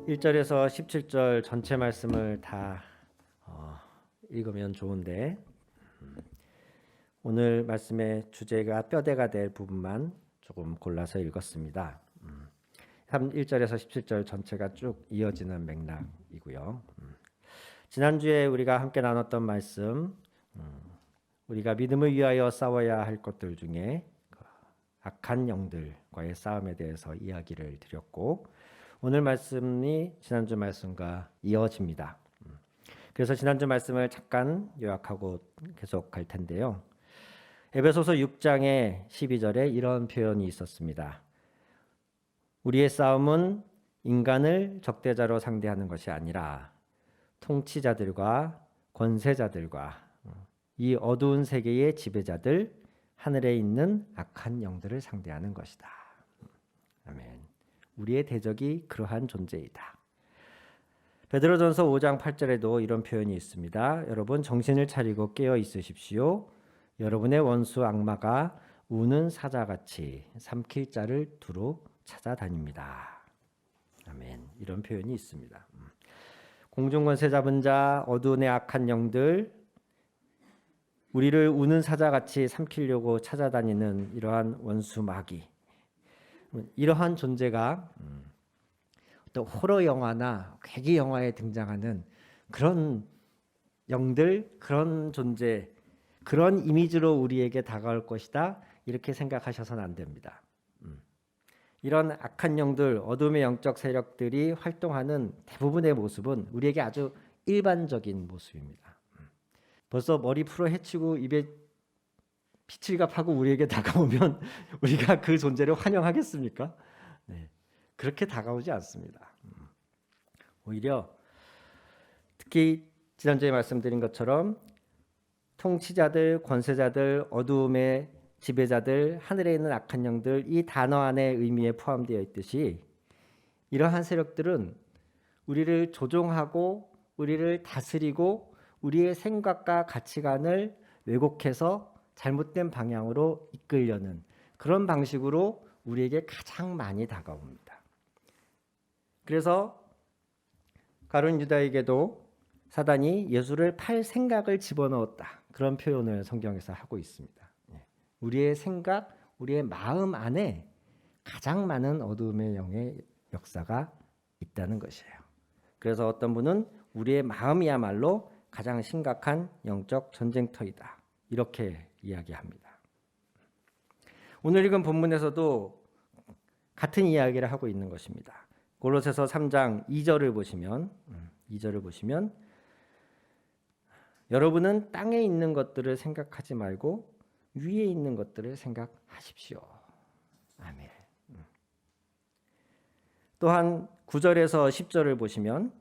(1절에서) (17절) 전체 말씀을 다 읽으면 좋은데 오늘 말씀의 주제가 뼈대가 될 부분만 조금 골라서 읽었습니다. 1절에서 17절 전체가 쭉 이어지는 맥락이고요. 지난주에 우리가 함께 나눴던 말씀, 우리가 믿음을 위하여 싸워야 할 것들 중에 악한 영들과의 싸움에 대해서 이야기를 드렸고, 오늘 말씀이 지난주 말씀과 이어집니다. 그래서 지난주 말씀을 잠깐 요약하고 계속할 텐데요. 에베소서 6장의 12절에 이런 표현이 있었습니다. 우리의 싸움은 인간을 적대자로 상대하는 것이 아니라 통치자들과 권세자들과 이 어두운 세계의 지배자들, 하늘에 있는 악한 영들을 상대하는 것이다. 아멘. 우리의 대적이 그러한 존재이다. 베드로전서 5장 8절에도 이런 표현이 있습니다. 여러분 정신을 차리고 깨어 있으십시오. 여러분의 원수 악마가 우는 사자같이 삼킬 자를 두루 찾아다닙니다. 아멘. 이런 표현이 있습니다. 공중권세 잡은 자, 어두운의 악한 영들, 우리를 우는 사자같이 삼키려고 찾아다니는 이러한 원수 마귀, 이러한 존재가 어떤 호러 영화나 괴기 영화에 등장하는 그런 영들, 그런 존재, 그런 이미지로 우리에게 다가올 것이다, 이렇게 생각하셔서는 안 됩니다. 이런 악한 영들, 어둠의 영적 세력들이 활동하는 대부분의 모습은 우리에게 아주 일반적인 모습입니다. 벌써 머리 풀어 헤치고 입에 피칠갑하고 우리에게 다가오면 우리가 그 존재를 환영하겠습니까? 네, 그렇게 다가오지 않습니다. 오히려 특히 지난주에 말씀드린 것처럼 통치자들, 권세자들, 어두움의 지배자들, 하늘에 있는 악한 영들, 이 단어 안에 의미에 포함되어 있듯이 이러한 세력들은 우리를 조종하고 우리를 다스리고 우리의 생각과 가치관을 왜곡해서 잘못된 방향으로 이끌려는 그런 방식으로 우리에게 가장 많이 다가옵니다. 그래서 가룟 유다에게도 사단이 예수를 팔 생각을 집어넣었다, 그런 표현을 성경에서 하고 있습니다. 우리의 생각, 우리의 마음 안에 가장 많은 어두움의 영의 역사가 있다는 것이에요. 그래서 어떤 분은 우리의 마음이야말로 가장 심각한 영적 전쟁터이다, 이렇게 이야기합니다. 오늘 읽은 본문에서도 같은 이야기를 하고 있는 것입니다. 골로새서 3장 2절을 보시면 여러분은 땅에 있는 것들을 생각하지 말고 위에 있는 것들을 생각하십시오. 아멘. 또한 9절에서 10절을 보시면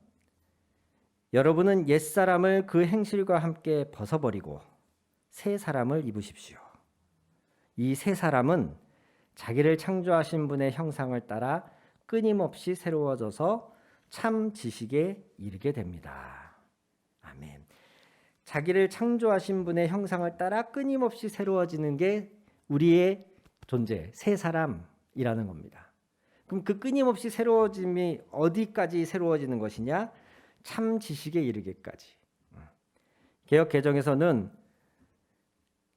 여러분은 옛사람을 그 행실과 함께 벗어버리고 새 사람을 입으십시오. 이 새 사람은 자기를 창조하신 분의 형상을 따라 끊임없이 새로워져서 참 지식에 이르게 됩니다. 아멘. 자기를 창조하신 분의 형상을 따라 끊임없이 새로워지는 게 우리의 존재, 새 사람이라는 겁니다. 그럼 그 끊임없이 새로워짐이 어디까지 새로워지는 것이냐? 참 지식에 이르기까지. 개역 개정에서는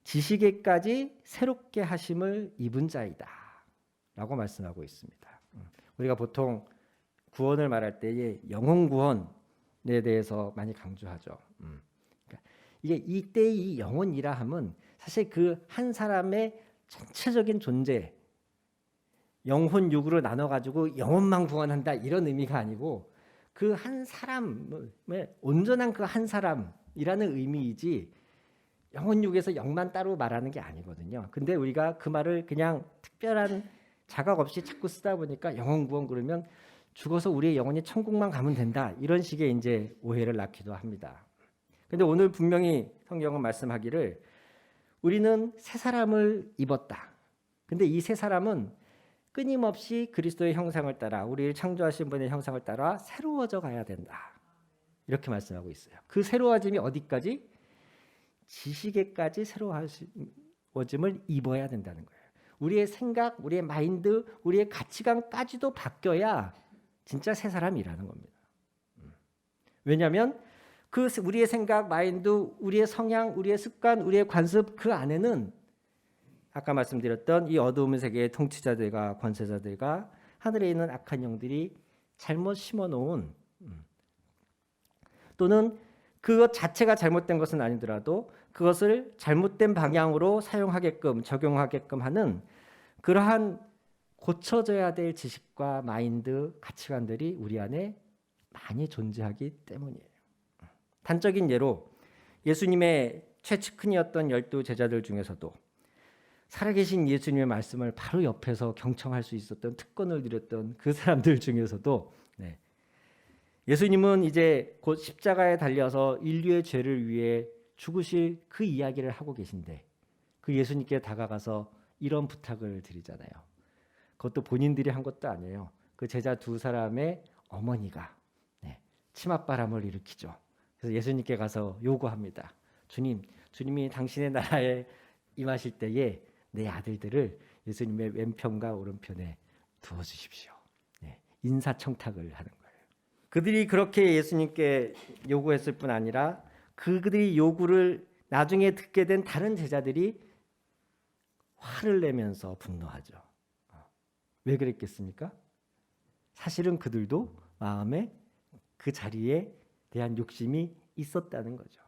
지식에까지 새롭게 하심을 입은 자이다 라고 말씀하고 있습니다. 우리가 보통 구원을 말할 때에 영혼 구원에 대해서 많이 강조하죠. 그러니까 이게 이때의 이 영혼이라 함은 사실 그 한 사람의 전체적인 존재, 영혼 육으로 나눠가지고 영혼만 구원한다 이런 의미가 아니고 그 한 사람의 온전한 그 한 사람이라는 의미이지 영혼 육에서 영만 따로 말하는 게 아니거든요. 근데 우리가 그 말을 그냥 특별한 자각 없이 자꾸 쓰다 보니까 영혼 구원 그러면 죽어서 우리의 영혼이 천국만 가면 된다 이런 식의 이제 오해를 낳기도 합니다. 근데 오늘 분명히 성경은 말씀하기를 우리는 새 사람을 입었다. 근데 이 새 사람은 끊임없이 그리스도의 형상을 따라 우리를 창조하신 분의 형상을 따라 새로워져 가야 된다. 이렇게 말씀하고 있어요. 그 새로워짐이 어디까지? 지식에까지 새로워짐을 입어야 된다는 거예요. 우리의 생각, 우리의 마인드, 우리의 가치관까지도 바뀌어야 진짜 새 사람이라는 겁니다. 왜냐하면 그 우리의 생각, 마인드, 우리의 성향, 우리의 습관, 우리의 관습 그 안에는 아까 말씀드렸던 이 어두운 세계의 통치자들과 권세자들과 하늘에 있는 악한 영들이 잘못 심어놓은 또는 그것 자체가 잘못된 것은 아니더라도 그것을 잘못된 방향으로 사용하게끔 적용하게끔 하는 그러한 고쳐져야 될 지식과 마인드, 가치관들이 우리 안에 많이 존재하기 때문이에요. 단적인 예로 예수님의 최측근이었던 12 제자들 중에서도 살아계신 예수님의 말씀을 바로 옆에서 경청할 수 있었던 특권을 누렸던 그 사람들 중에서도 예수님은 이제 곧 십자가에 달려서 인류의 죄를 위해 죽으실 그 이야기를 하고 계신데 그 예수님께 다가가서 이런 부탁을 드리잖아요. 그것도 본인들이 한 것도 아니에요. 그 제자 두 사람의 어머니가 치맛바람을 일으키죠. 그래서 예수님께 가서 요구합니다. 주님이 당신의 나라에 임하실 때에 내 아들들을 예수님의 왼편과 오른편에 두어주십시오. 인사청탁을 하는 거예요. 그들이 그렇게 예수님께 요구했을 뿐 아니라 그들이 요구를 나중에 듣게 된 다른 제자들이 화를 내면서 분노하죠. 왜 그랬겠습니까? 사실은 그들도 마음에 그 자리에 대한 욕심이 있었다는 거죠.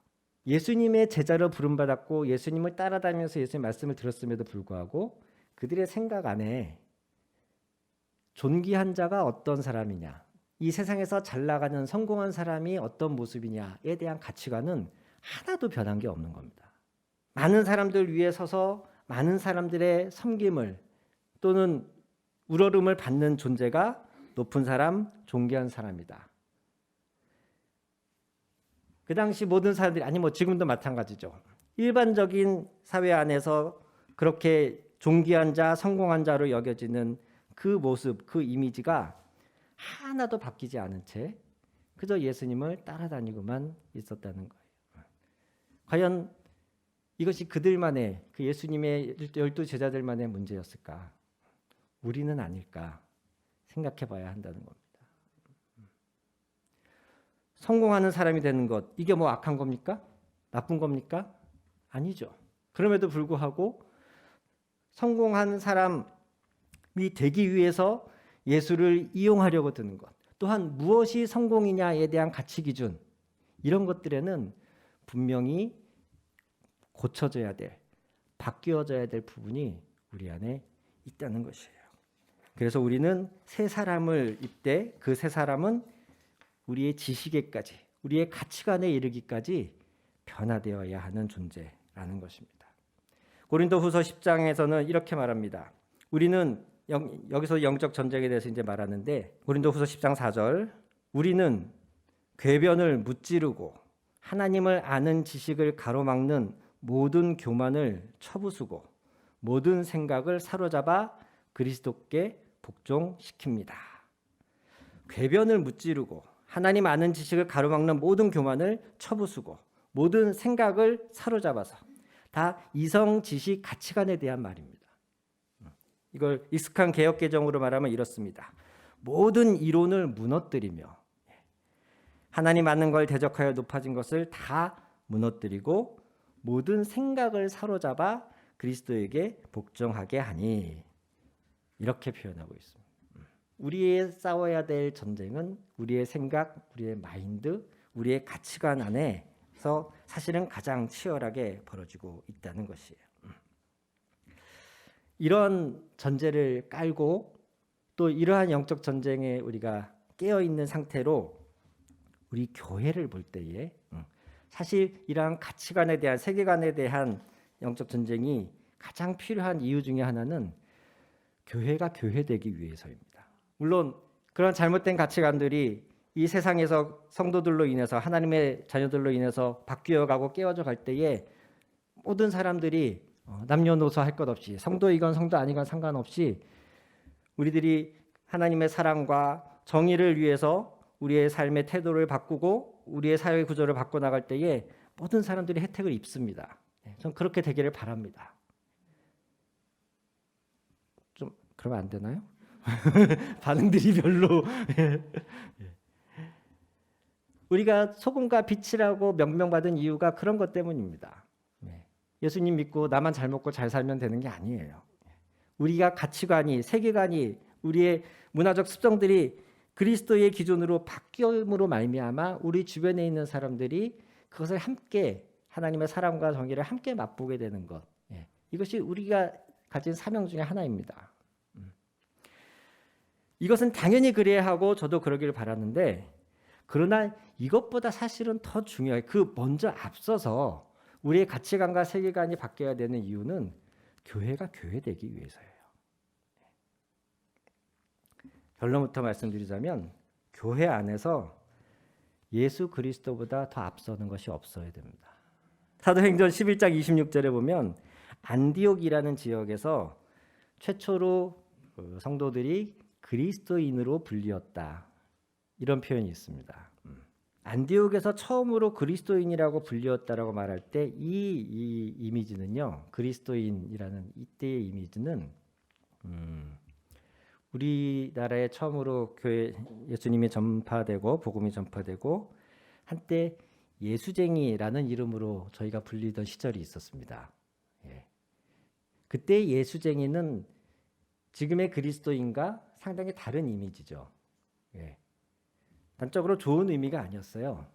예수님의 제자로 부름받았고 예수님을 따라다니면서 예수님의 말씀을 들었음에도 불구하고 그들의 생각 안에 존귀한 자가 어떤 사람이냐, 이 세상에서 잘 나가는 성공한 사람이 어떤 모습이냐에 대한 가치관은 하나도 변한 게 없는 겁니다. 많은 사람들 위에 서서 많은 사람들의 섬김을 또는 우러름을 받는 존재가 높은 사람, 존귀한 사람이다. 그 당시 모든 사람들이 지금도 마찬가지죠. 일반적인 사회 안에서 그렇게 존귀한 자, 성공한 자로 여겨지는 그 모습, 그 이미지가 하나도 바뀌지 않은 채 그저 예수님을 따라다니고만 있었다는 거예요. 과연 이것이 그들만의 그 예수님의 12 제자들만의 문제였을까? 우리는 아닐까 생각해 봐야 한다는 겁니다. 성공하는 사람이 되는 것, 이게 뭐 악한 겁니까? 나쁜 겁니까? 아니죠. 그럼에도 불구하고 성공한 사람이 되기 위해서 예수를 이용하려고 드는 것, 또한 무엇이 성공이냐에 대한 가치 기준, 이런 것들에는 분명히 고쳐져야 될, 바뀌어져야 될 부분이 우리 안에 있다는 것이에요. 그래서 우리는 새 사람을 입되 그 새 사람은 우리의 지식에까지, 우리의 가치관에 이르기까지 변화되어야 하는 존재라는 것입니다. 고린도후서 10장에서는 이렇게 말합니다. 우리는 여기서 영적 전쟁에 대해서 이제 말하는데 고린도후서 10장 4절 우리는 궤변을 무찌르고 하나님을 아는 지식을 가로막는 모든 교만을 쳐부수고 모든 생각을 사로잡아 그리스도께 복종시킵니다. 궤변을 무찌르고 하나님 아는 지식을 가로막는 모든 교만을 쳐부수고 모든 생각을 사로잡아서 다 이성, 지식, 가치관에 대한 말입니다. 이걸 익숙한 개역개정으로 말하면 이렇습니다. 모든 이론을 무너뜨리며 하나님 아는 걸 대적하여 높아진 것을 다 무너뜨리고 모든 생각을 사로잡아 그리스도에게 복종하게 하니 이렇게 표현하고 있습니다. 우리의 싸워야 될 전쟁은 우리의 생각, 우리의 마인드, 우리의 가치관 안에서 사실은 가장 치열하게 벌어지고 있다는 것이에요. 이런 전제를 깔고 또 이러한 영적 전쟁에 우리가 깨어 있는 상태로 우리 교회를 볼 때에 사실 이러한 가치관에 대한 세계관에 대한 영적 전쟁이 가장 필요한 이유 중에 하나는 교회가 교회되기 위해서입니다. 물론 그런 잘못된 가치관들이 이 세상에서 성도들로 인해서 하나님의 자녀들로 인해서 바뀌어가고 깨어져 갈 때에 모든 사람들이 남녀노소 할 것 없이 성도이건 성도 아니건 상관없이 우리들이 하나님의 사랑과 정의를 위해서 우리의 삶의 태도를 바꾸고 우리의 사회 구조를 바꿔나갈 때에 모든 사람들이 혜택을 입습니다. 전 그렇게 되기를 바랍니다. 좀 그러면 안 되나요? 반응들이 별로. 우리가 소금과 빛이라고 명명받은 이유가 그런 것 때문입니다. 예수님 믿고 나만 잘 먹고 잘 살면 되는 게 아니에요. 우리가 가치관이, 세계관이, 우리의 문화적 습성들이 그리스도의 기준으로 바뀌음으로 말미암아 우리 주변에 있는 사람들이 그것을 함께 하나님의 사랑과 정의를 함께 맛보게 되는 것. 이것이 우리가 가진 사명 중에 하나입니다. 이것은 당연히 그래야 하고 저도 그러기를 바랐는데, 그러나 이것보다 사실은 더 중요해요. 그 먼저 앞서서 우리의 가치관과 세계관이 바뀌어야 되는 이유는 교회가 교회되기 위해서예요. 결론부터 말씀드리자면 교회 안에서 예수 그리스도보다 더 앞서는 것이 없어야 됩니다. 사도행전 11장 26절에 보면 안디옥이라는 지역에서 최초로 성도들이 그리스도인으로 불리었다, 이런 표현이 있습니다. 안디옥에서 처음으로 그리스도인이라고 불리었다라고 말할 때 이 이미지는요, 그리스도인이라는 이때의 이미지는 우리나라에 처음으로 교회 예수님이 전파되고 복음이 전파되고 한때 예수쟁이라는 이름으로 저희가 불리던 시절이 있었습니다. 그때 예수쟁이는 지금의 그리스도인과 상당히 다른 이미지죠. 단적으로 좋은 의미가 아니었어요.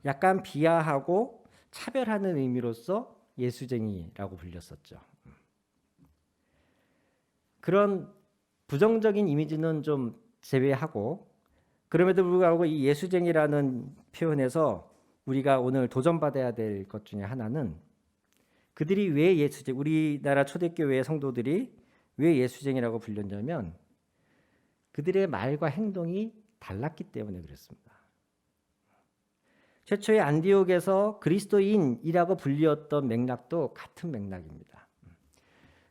약간 비하하고 차별하는 의미로서 예수쟁이라고 불렸었죠. 그런 부정적인 이미지는 좀 제외하고, 그럼에도 불구하고 이 예수쟁이라는 표현에서 우리가 오늘 도전받아야 될 것 중에 하나는, 그들이 왜 예수쟁이, 우리나라 초대교회의 성도들이 왜 예수쟁이라고 불렸냐면 그들의 말과 행동이 달랐기 때문에 그랬습니다. 최초의 안디옥에서 그리스도인이라고 불리었던 맥락도 같은 맥락입니다.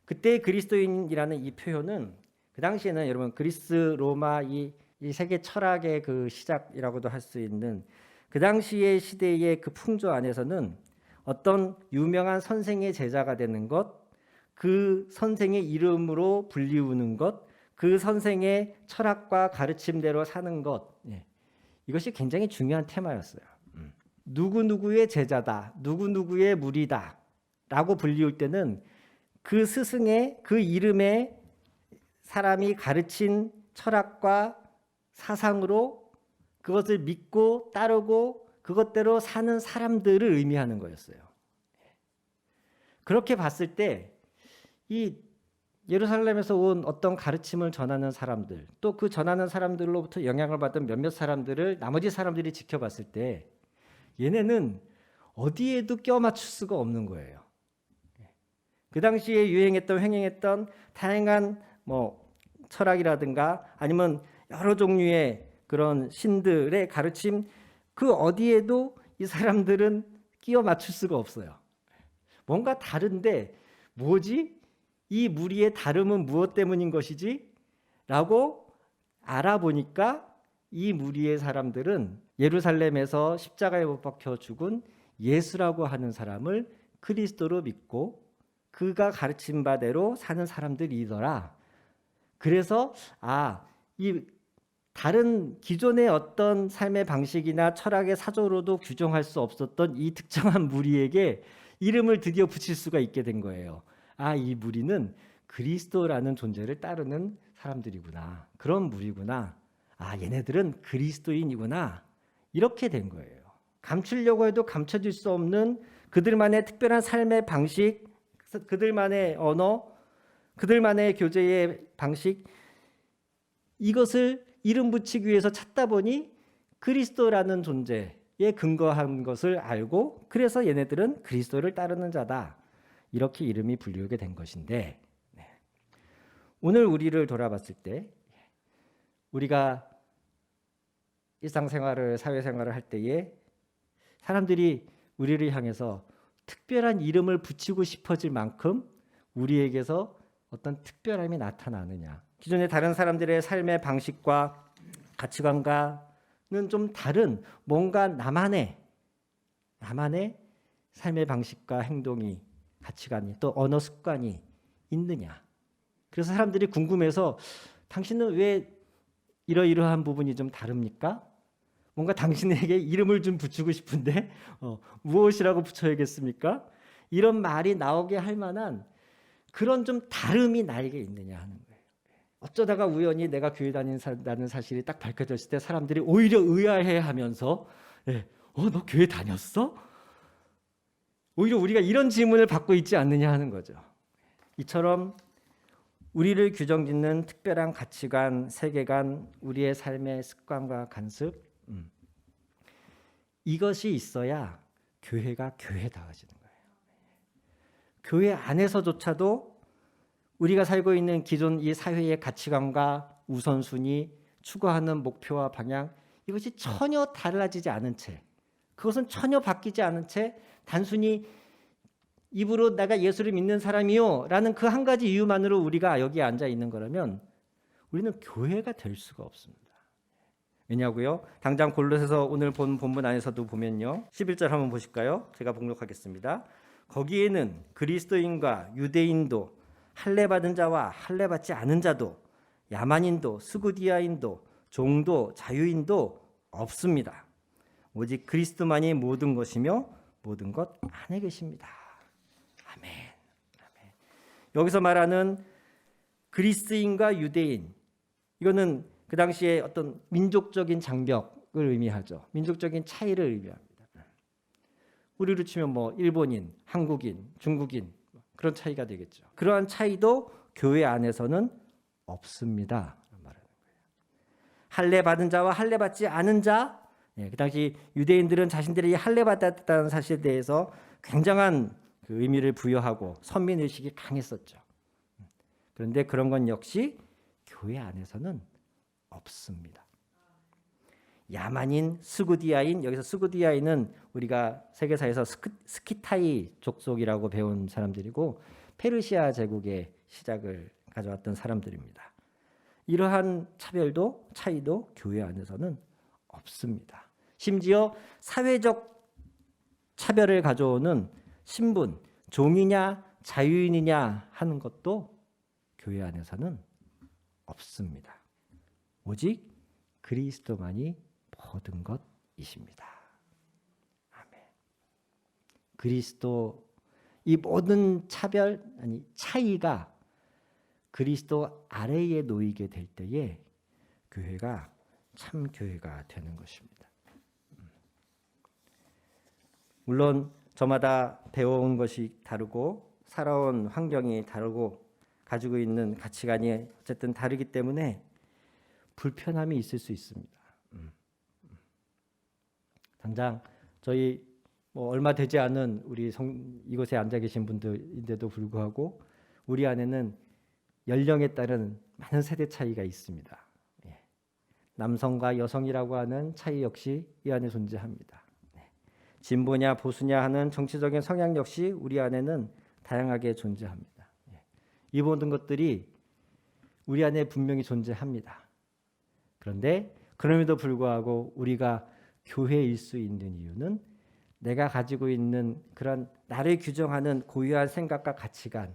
그때 그리스도인이라는 이 표현은 그 당시에는 여러분 그리스, 로마 이 세계 철학의 그 시작이라고도 할 수 있는 그 당시의 시대의 그 풍조 안에서는 어떤 유명한 선생의 제자가 되는 것, 그 선생의 이름으로 불리우는 것, 그 선생의 철학과 가르침대로 사는 것, 이것이 굉장히 중요한 테마였어요. 누구누구의 제자다, 누구누구의 무리다 라고 불리울 때는 그 스승의, 그 이름의 사람이 가르친 철학과 사상으로 그것을 믿고 따르고 그것대로 사는 사람들을 의미하는 거였어요. 그렇게 봤을 때 이 예루살렘에서 온 어떤 가르침을 전하는 사람들, 또 그 전하는 사람들로부터 영향을 받은 몇몇 사람들을 나머지 사람들이 지켜봤을 때 얘네는 어디에도 껴 맞출 수가 없는 거예요. 그 당시에 유행했던, 횡행했던 다양한 철학이라든가 아니면 여러 종류의 그런 신들의 가르침, 그 어디에도 이 사람들은 끼워 맞출 수가 없어요. 뭔가 다른데 뭐지? 이 무리의 다름은 무엇 때문인 것이지? 라고 알아보니까 이 무리의 사람들은 예루살렘에서 십자가에 못 박혀 죽은 예수라고 하는 사람을 그리스도로 믿고 그가 가르친 바대로 사는 사람들이더라. 그래서 이 다른 기존의 어떤 삶의 방식이나 철학의 사조로도 규정할 수 없었던 이 특정한 무리에게 이름을 드디어 붙일 수가 있게 된 거예요. 이 무리는 그리스도라는 존재를 따르는 사람들이구나. 그런 무리구나. 얘네들은 그리스도인이구나. 이렇게 된 거예요. 감추려고 해도 감춰질 수 없는 그들만의 특별한 삶의 방식, 그들만의 언어, 그들만의 교제의 방식, 이것을 이름 붙이기 위해서 찾다 보니 그리스도라는 존재에 근거한 것을 알고, 그래서 얘네들은 그리스도를 따르는 자다, 이렇게 이름이 불리우게 된 것인데, 오늘 우리를 돌아봤을 때 우리가 일상생활을, 사회생활을 할 때에 사람들이 우리를 향해서 특별한 이름을 붙이고 싶어질 만큼 우리에게서 어떤 특별함이 나타나느냐, 기존의 다른 사람들의 삶의 방식과 가치관과는 좀 다른 뭔가 나만의 삶의 방식과 행동이, 가치관이, 또 언어 습관이 있느냐. 그래서 사람들이 궁금해서 당신은 왜 이러이러한 부분이 좀 다릅니까? 뭔가 당신에게 이름을 좀 붙이고 싶은데 무엇이라고 붙여야겠습니까? 이런 말이 나오게 할 만한 그런 좀 다름이 나에게 있느냐 하는 거예요. 어쩌다가 우연히 내가 교회 다닌다는 사실이 딱 밝혀졌을 때 사람들이 오히려 의아해하면서 너 교회 다녔어? 오히려 우리가 이런 질문을 받고 있지 않느냐 하는 거죠. 이처럼 우리를 규정짓는 특별한 가치관, 세계관, 우리의 삶의 습관과 간습, 이것이 있어야 교회가 교회다워지는 거예요. 교회 안에서조차도 우리가 살고 있는 기존 이 사회의 가치관과 우선순위, 추구하는 목표와 방향, 이것이 전혀 달라지지 않은 채, 그것은 전혀 바뀌지 않은 채 단순히 입으로 내가 예수를 믿는 사람이요 라는 그 한 가지 이유만으로 우리가 여기에 앉아 있는 거라면 우리는 교회가 될 수가 없습니다. 왜냐고요? 당장 골로새서 오늘 본 본문 안에서도 보면요, 11절 한번 보실까요? 제가 봉독하겠습니다. 거기에는 그리스도인과 유대인도, 할례받은 자와 할례받지 않은 자도, 야만인도 스구디아인도, 종도 자유인도 없습니다. 오직 그리스도만이 모든 것이며 모든 것 안에 계십니다. 아멘. 아멘. 여기서 말하는 그리스인과 유대인, 이거는 그 당시에 어떤 민족적인 장벽을 의미하죠. 민족적인 차이를 의미합니다. 우리로 치면 뭐 일본인, 한국인, 중국인, 그런 차이가 되겠죠. 그러한 차이도 교회 안에서는 없습니다. 말하는 거예요. 할례 받은 자와 할례 받지 않은 자, 그 당시 유대인들은 자신들이 할례 받았다는 사실에 대해서 굉장한 그 의미를 부여하고 선민 의식이 강했었죠. 그런데 그런 건 역시 교회 안에서는 없습니다. 야만인, 스구디아인, 여기서 스구디아인은 우리가 세계사에서 스키타이 족속이라고 배운 사람들이고 페르시아 제국의 시작을 가져왔던 사람들입니다. 이러한 차별도 차이도 교회 안에서는 없습니다. 심지어 사회적 차별을 가져오는 신분, 종이냐 자유인이냐 하는 것도 교회 안에서는 없습니다. 오직 그리스도만이 모든 것이십니다. 아멘. 그리스도, 이 모든 차별, 아니 차이가 그리스도 아래에 놓이게 될 때에 교회가 참 교회가 되는 것입니다. 물론 저마다 배워온 것이 다르고 살아온 환경이 다르고 가지고 있는 가치관이 어쨌든 다르기 때문에 불편함이 있을 수 있습니다. 당장 저희 뭐 얼마 되지 않은 우리 이곳에 앉아 계신 분들인데도 불구하고 우리 안에는 연령에 따른 많은 세대 차이가 있습니다. 남성과 여성이라고 하는 차이 역시 이 안에 존재합니다. 진보냐 보수냐 하는 정치적인 성향 역시 우리 안에는 다양하게 존재합니다. 이 모든 것들이 우리 안에 분명히 존재합니다. 그런데 그럼에도 불구하고 우리가 교회일 수 있는 이유는 내가 가지고 있는 그런 나를 규정하는 고유한 생각과 가치관,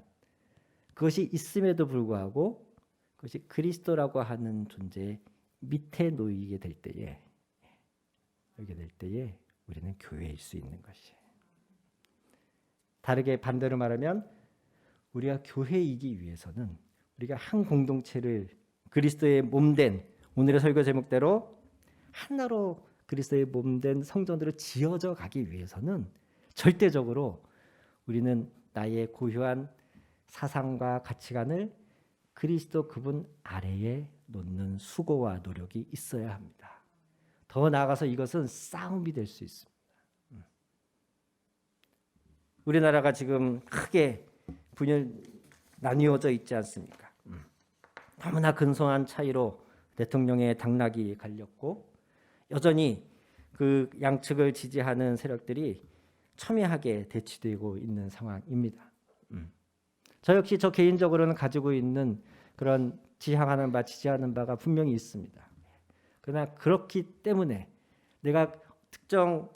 그것이 있음에도 불구하고 그것이 그리스도라고 하는 존재 밑에 놓이게 될 때에 우리는 교회일 수 있는 것이에요. 다르게 반대로 말하면 우리가 교회이기 위해서는 우리가 한 공동체를 그리스도의 몸된, 오늘의 설교 제목대로 하나로 그리스도의 몸된 성전으로 지어져 가기 위해서는 절대적으로 우리는 나의 고유한 사상과 가치관을 그리스도 그분 아래에 놓는 수고와 노력이 있어야 합니다. 더 나아가서 이것은 싸움이 될 수 있습니다. 우리나라가 지금 크게 나뉘어져 있지 않습니까? 너무나 근소한 차이로 대통령의 당락이 갈렸고 여전히 그 양측을 지지하는 세력들이 첨예하게 대치되고 있는 상황입니다. 저 역시 저 개인적으로는 가지고 있는 그런 지향하는 바, 지지하는 바가 분명히 있습니다. 그러나 그렇기 때문에 내가 특정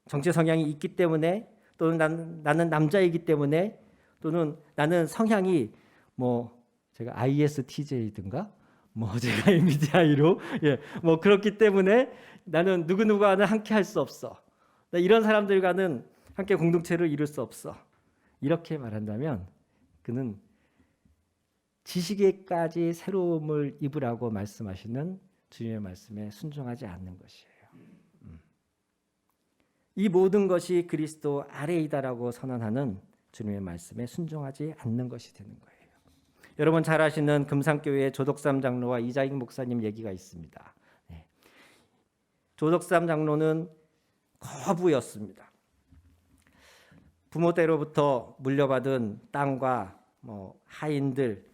정치 성향이 있기 때문에 또는 나는 남자이기 때문에 또는 나는 성향이 뭐 제가 ISTJ든가 뭐 제가 MBTI로 뭐 그렇기 때문에 나는 누구누구와는 함께 할 수 없어. 이런 사람들과는 함께 공동체를 이룰 수 없어. 이렇게 말한다면 그는 지식에까지 새로움을 입으라고 말씀하시는 주님의 말씀에 순종하지 않는 것이에요. 이 모든 것이 그리스도 아래이다라고 선언하는 주님의 말씀에 순종하지 않는 것이 되는 거예요. 여러분 잘 아시는 금산교회의 조덕삼 장로와 이자익 목사님 얘기가 있습니다. 조덕삼 장로는 거부였습니다. 부모 때로부터 물려받은 땅과 하인들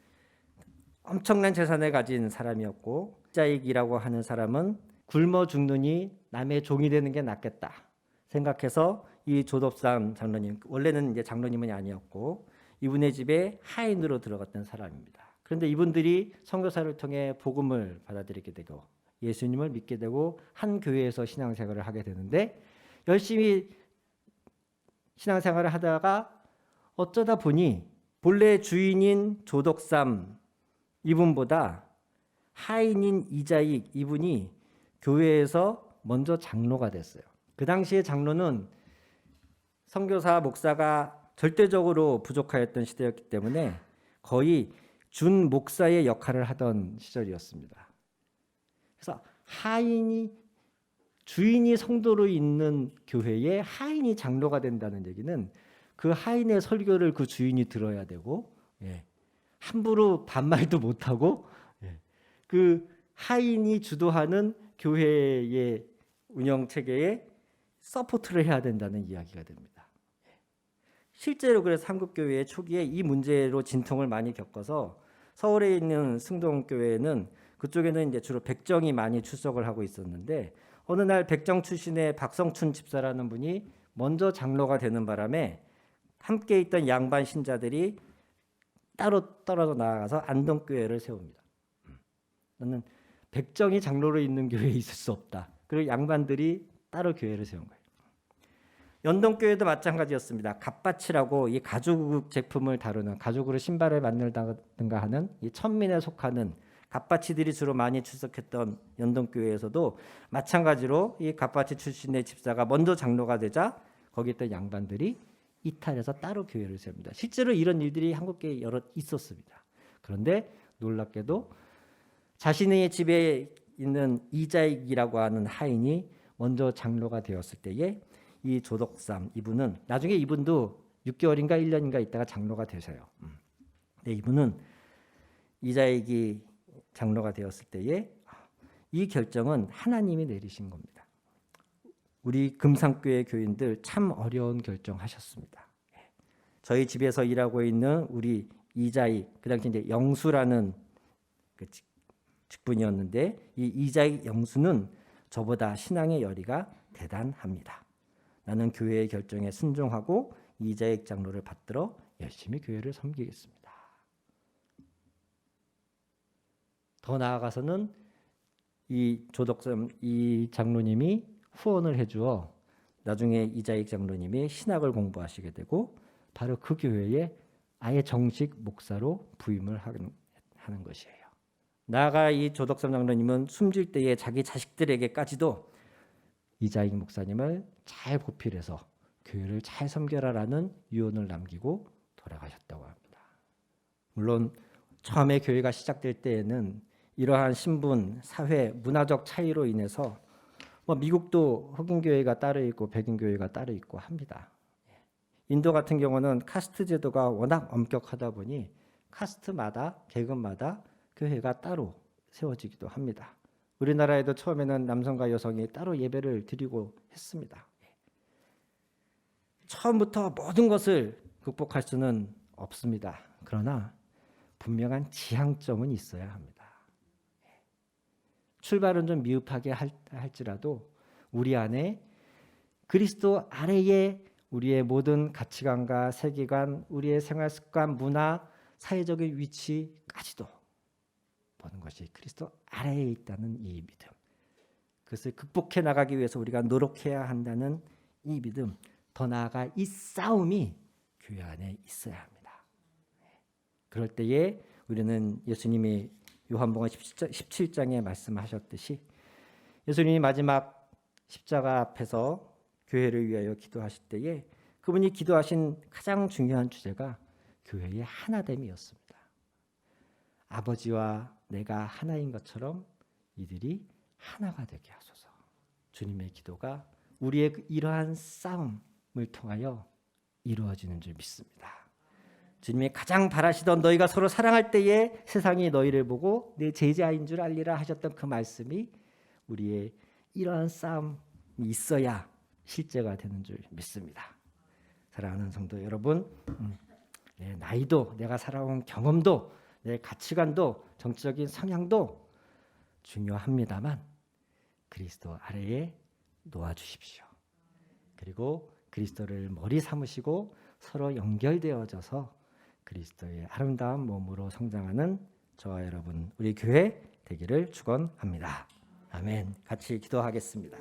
엄청난 재산을 가진 사람이었고 이자익이라고 하는 사람은 굶어 죽느니 남의 종이 되는 게 낫겠다 생각해서 이 조덕삼 장로님, 원래는 이제 장로님은 아니었고 이분의 집에 하인으로 들어갔던 사람입니다. 그런데 이분들이 선교사를 통해 복음을 받아들이게 되고 예수님을 믿게 되고 한 교회에서 신앙생활을 하게 되는데 열심히 신앙생활을 하다가 어쩌다 보니 본래 주인인 조덕삼 이분보다 하인인 이자익 이분이 교회에서 먼저 장로가 됐어요. 그 당시에 장로는 선교사 목사가 절대적으로 부족하였던 시대였기 때문에 거의 준 목사의 역할을 하던 시절이었습니다. 그래서 주인이 성도로 있는 교회에 하인이 장로가 된다는 얘기는 그 하인의 설교를 그 주인이 들어야 되고 함부로 반말도 못하고 그 하인이 주도하는 교회의 운영 체계에 서포트를 해야 된다는 이야기가 됩니다. 실제로 그래서 한국교회의 초기에 이 문제로 진통을 많이 겪어서 서울에 있는 승동교회는 그쪽에는 이제 주로 백정이 많이 출석을 하고 있었는데 어느 날 백정 출신의 박성춘 집사라는 분이 먼저 장로가 되는 바람에 함께 있던 양반 신자들이 따로 떨어져 나가서 안동교회를 세웁니다. 나는 백정이 장로로 있는 교회에 있을 수 없다. 그리고 양반들이 따로 교회를 세운 거예요. 연동교회도 마찬가지였습니다. 갓바치라고 이 가죽 제품을 다루는 가죽으로 신발을 만들다든가 하는 이 천민에 속하는 갓바치들이 주로 많이 출석했던 연동교회에서도 마찬가지로 이 갓바치 출신의 집사가 먼저 장로가 되자 거기 있던 양반들이 이탈해서 따로 교회를 세웁니다. 실제로 이런 일들이 한국교회에 여러 있었습니다. 그런데 놀랍게도 자신의 집에 있는 이자익이라고 하는 하인이 먼저 장로가 되었을 때에 이 조덕삼 이분은 나중에 이분도 6개월인가 1년인가 있다가 장로가 되세요. 근데 이분은 이자익이 장로가 되었을 때에 이 결정은 하나님이 내리신 겁니다. 우리 금산교회 교인들 참 어려운 결정하셨습니다. 저희 집에서 일하고 있는 우리 이자익, 그 당시 이제 영수라는 그 직분이었는데 이 이자익 영수는 저보다 신앙의 열의가 대단합니다. 나는 교회의 결정에 순종하고 이자익 장로를 받들어 열심히 교회를 섬기겠습니다. 더 나아가서는 이 조덕삼 이 장로님이 후원을 해주어 나중에 이자익 장로님이 신학을 공부하시게 되고 바로 그 교회에 아예 정식 목사로 부임을 하는 것이에요. 나아가 이 조덕삼 장로님은 숨질 때에 자기 자식들에게까지도 이자익 목사님을 잘 보필해서 교회를 잘 섬겨라라는 유언을 남기고 돌아가셨다고 합니다. 물론 처음에 교회가 시작될 때에는 이러한 신분, 사회, 문화적 차이로 인해서 미국도 흑인 교회가 따로 있고 백인 교회가 따로 있고 합니다. 인도 같은 경우는 카스트 제도가 워낙 엄격하다 보니 카스트마다 계급마다 교회가 따로 세워지기도 합니다. 우리나라에도 처음에는 남성과 여성이 따로 예배를 드리고 했습니다. 처음부터 모든 것을 극복할 수는 없습니다. 그러나 분명한 지향점은 있어야 합니다. 출발은 좀 미흡하게 할지라도 우리 안에 그리스도 아래에 우리의 모든 가치관과 세계관, 우리의 생활 습관, 문화, 사회적인 위치까지도 보는 것이 그리스도 아래에 있다는 이 믿음. 그것을 극복해 나가기 위해서 우리가 노력해야 한다는 이 믿음. 더 나아가 이 싸움이 교회 안에 있어야 합니다. 그럴 때에 우리는 예수님이 요한복음 17장에 말씀하셨듯이 예수님이 마지막 십자가 앞에서 교회를 위하여 기도하실 때에 그분이 기도하신 가장 중요한 주제가 교회의 하나됨이었습니다. 아버지와 내가 하나인 것처럼 이들이 하나가 되게 하소서. 주님의 기도가 우리의 이러한 싸움을 통하여 이루어지는 줄 믿습니다. 주님이 가장 바라시던 너희가 서로 사랑할 때에 세상이 너희를 보고 내 제자인 줄 알리라 하셨던 그 말씀이 우리의 이러한 싸움이 있어야 실제가 되는 줄 믿습니다. 사랑하는 성도 여러분, 내 나이도 내가 살아온 경험도 내 가치관도 정치적인 성향도 중요합니다만 그리스도 아래에 놓아주십시오. 그리고 그리스도를 머리 삼으시고 서로 연결되어져서 그리스도의 아름다운 몸으로 성장하는 저와 여러분 우리 교회 되기를 축원합니다. 아멘. 같이 기도하겠습니다.